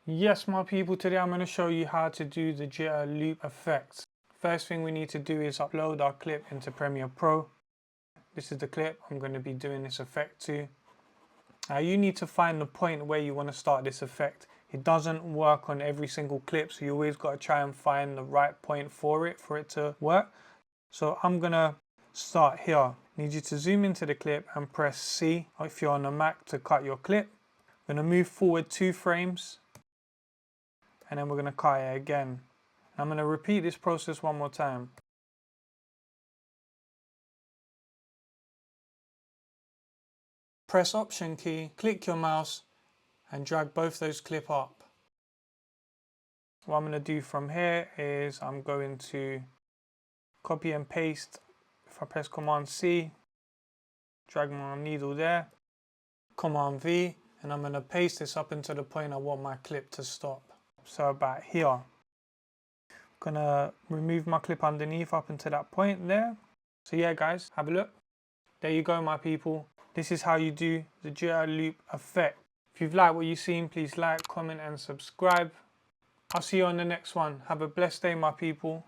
Yes, my people, today I'm going to show you how to do the jitter loop effect. First thing we need to do is upload our clip into Premiere Pro. This is the clip I'm going to be doing this effect to. Now you need to find the point where you want to start this effect. It doesn't work on every single clip, so you always got to try and find the right point for it to work. So I'm going to start here. I need you to zoom into the clip and press C if you're on a Mac to cut your clip. I'm going to move forward 2 frames. And then we're going to cut it again. I'm going to repeat this process one more time. Press Option key, click your mouse and drag both those clips up. What I'm going to do from here is I'm going to copy and paste. If I press Command C, drag my needle there, Command V, and I'm going to paste this up into the point I want my clip to stop. So about here. I'm going to remove my clip underneath up into that point there. So yeah guys, have a look. There you go my people. This is how you do the jitter loop effect. If you've liked what you've seen, please like, comment and subscribe. I'll see you on the next one. Have a blessed day my people.